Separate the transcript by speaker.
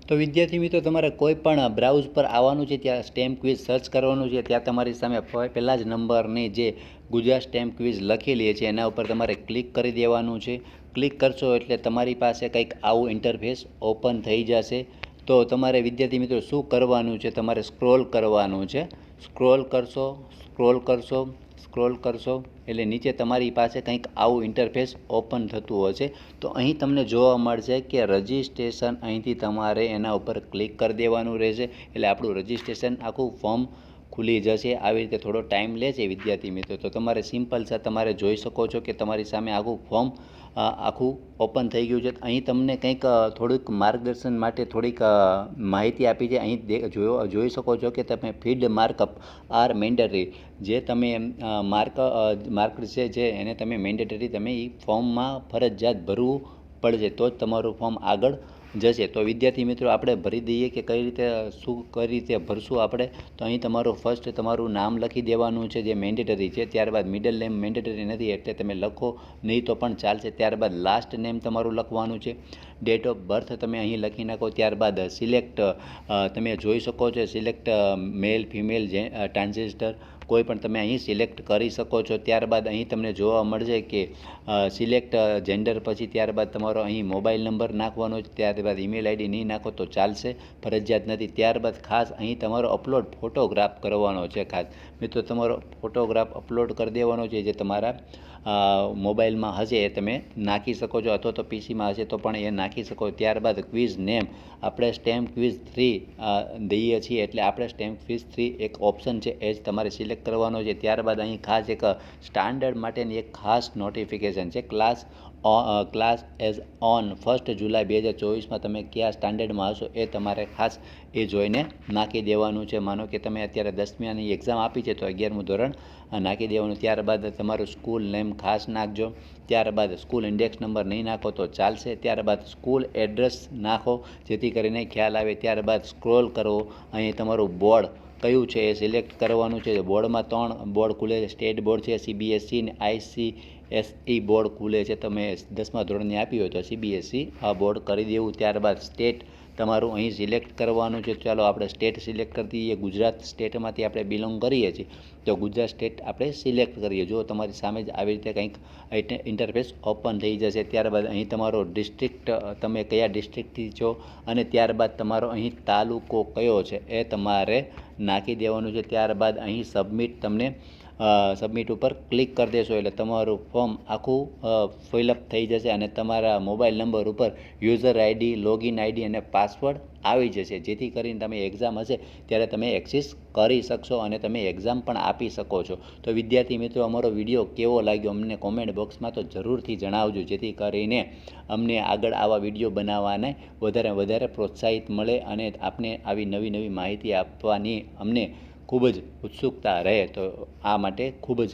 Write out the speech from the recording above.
Speaker 1: તો વિદ્યાર્થી મિત્રો, તમારે કોઈ પણ બ્રાઉઝ પર આવવાનું છે, ત્યાં સ્ટેમ ક્વિઝ સર્ચ કરવાનું છે. ત્યાં તમારી સામે પહેલાં જ નંબરની જે ગુજરાત સ્ટેમ ક્વિઝ લખેલી છે એના ઉપર તમારે ક્લિક કરી દેવાનું છે. ક્લિક કરશો એટલે તમારી પાસે કંઈક આવું ઇન્ટરફેસ ઓપન થઈ જશે. તો તમારે વિદ્યાર્થી મિત્રો શું કરવાનું છે, તમારે સ્ક્રોલ કરવાનું છે. સ્ક્રોલ કરશો એટલે નીચે તમારી પાસે કંઈક આવું ઇન્ટરફેસ ઓપન થતું હશે. તો અહીં તમને જોવા મળશે કે રજિસ્ટ્રેશન, અહીંથી તમારે એના ઉપર ક્લિક કરી દેવાનું રહેશે. એટલે આપણું રજિસ્ટ્રેશન આખું ફોર્મ ખુલી જશે. આવી રીતે થોડો ટાઈમ લે છે વિદ્યાર્થી મિત્રો. તો તમારે સિમ્પલ છે, તમારે જોઈ શકો છો કે તમારી સામે આખું ફોર્મ આખું ઓપન થઈ ગયું છે. અહીં તમને કંઈક થોડુંક માર્ગદર્શન માટે થોડીક માહિતી આપી છે. અહીં જોઈ શકો છો કે તમે ફીડ માર્કઅપ આર મેન્ડેટરી, જે તમે માર્ક છે જે એને તમે મેન્ડેટરી તમે એ ફોર્મમાં ફરજિયાત ભરવું પડશે, તો જ તમારું ફોર્મ આગળ જશે. તો વિદ્યાર્થી મિત્રો, આપણે ભરી દઈએ કે કઈ રીતે ભરશું આપણે. તો અહીં તમારું નામ લખી દેવાનું છે, જે મેન્ડેટરી છે. ત્યારબાદ મિડલ નેમ મેન્ડેટરી નથી એટલે તમે લખો નહીં તો પણ ચાલશે. ત્યારબાદ લાસ્ટ નેમ તમારું લખવાનું છે. ડેટ ઓફ બર્થ તમે અહીં લખી નાખો. ત્યારબાદ સિલેક્ટ, તમે જોઈ શકો છો, સિલેક્ટ મેલ, ફિમેલ, ટ્રાન્સજેન્ડર કોઈ પણ તમે અહીં સિલેક્ટ કરી શકો છો. ત્યારબાદ અહીં તમને જોવા મળશે કે સિલેક્ટ જેન્ડર, પછી ત્યારબાદ તમારો અહીં મોબાઈલ નંબર નાખવાનો છે. ત્યારબાદ ઈમેલ આઈડી નહીં નાખો તો ચાલશે, ફરજિયાત નથી. ત્યારબાદ ખાસ અહીં તમારો અપલોડ ફોટોગ્રાફ કરવાનો છે. ખાસ મિત્રો, તમારો ફોટોગ્રાફ અપલોડ કરી દેવાનો છે, જે તમારા મોબાઈલમાં હશે એ તમે નાખી શકો છો, અથવા તો પીસીમાં હશે તો પણ એ નાખી શકો. ત્યારબાદ ક્વિઝ નેમ, આપણે સ્ટેમ ક્વિઝ 3 દઈએ છીએ એટલે આપણે સ્ટેમ ક્વિઝ 3 એક ઓપ્શન છે એ જ તમારે સિલેક્ટ કરવાનો છે. ત્યારબાદ અહીં ખાસ એક સ્ટાન્ડર્ડ માટેની એક ખાસ નોટિફિકેશન છે. ક્લાસ એઝ ઓન 1 જુલાઈ 2024 તમે કયા સ્ટાન્ડર્ડમાં હશો એ તમારે ખાસ એ જોઈને નાખી દેવાનું છે. માનો કે તમે અત્યારે 10મી એક્ઝામ આપી છે તો 11મું ધોરણ નાખી દેવાનું. ત્યારબાદ તમારું સ્કૂલ નેમ ખાસ નાખજો. ત્યારબાદ સ્કૂલ ઇન્ડેક્સ નંબર નહીં નાખો તો ચાલશે. ત્યારબાદ સ્કૂલ એડ્રેસ નાખો, જેથી કરીને ખ્યાલ આવે. ત્યારબાદ સ્ક્રોલ કરો, અહીં તમારું બોર્ડ કયું છે એ સિલેક્ટ કરવાનું છે. બોર્ડમાં 3 બોર્ડ ખુલે છે. સ્ટેટ બોર્ડ છે, સીબીએસઈ ને આઈસીએસઈ બોર્ડ ખુલે છે. તમે 10મા ધોરણની આપી હોય તો સીબીએસઈ આ બોર્ડ કરી દેવું. ત્યારબાદ સ્ટેટ તમારું અહીં સિલેક્ટ કરવાનું છે. ચાલો આપણે સ્ટેટ સિલેક્ટ કરી દઈએ. ગુજરાત સ્ટેટમાંથી આપણે બિલોંગ કરીએ છીએ તો ગુજરાત સ્ટેટ આપણે સિલેક્ટ કરીએ. જો તમારી સામે જ આવી રીતે કંઈક ઇન્ટરફેસ ઓપન થઈ જશે. ત્યારબાદ અહીં તમારો ડિસ્ટ્રિક્ટ, તમે કયા ડિસ્ટ્રિક્ટથી છો, અને ત્યારબાદ તમારો અહીં તાલુકો કયો છે એ તમારે નાખી દેવાનું છે. ત્યારબાદ અહીં સબમિટ ઉપર ક્લિક કરી દેશો એટલે તમારું ફોર્મ આખું ફિલઅપ થઈ જશે, અને તમારા મોબાઈલ નંબર ઉપર યુઝર આઈડી, લોગિન આઈડી અને પાસવર્ડ આવી જશે, જેથી કરીને તમે એક્ઝામ હશે ત્યારે તમે એક્સેસ કરી શકશો અને તમે એક્ઝામ પણ આપી શકો છો. તો વિદ્યાર્થી મિત્રો, અમારો વિડીયો કેવો લાગ્યો અમને કોમેન્ટ બોક્સમાં તો જરૂરથી જણાવજો, જેથી કરીને અમને આગળ આવા વિડીયો બનાવવાને વધારે પ્રોત્સાહિત મળે અને આપને આવી નવી માહિતી આપવાની અમને ખૂબ જ ઉત્સુકતા રહે. તો આ માટે ખૂબ જ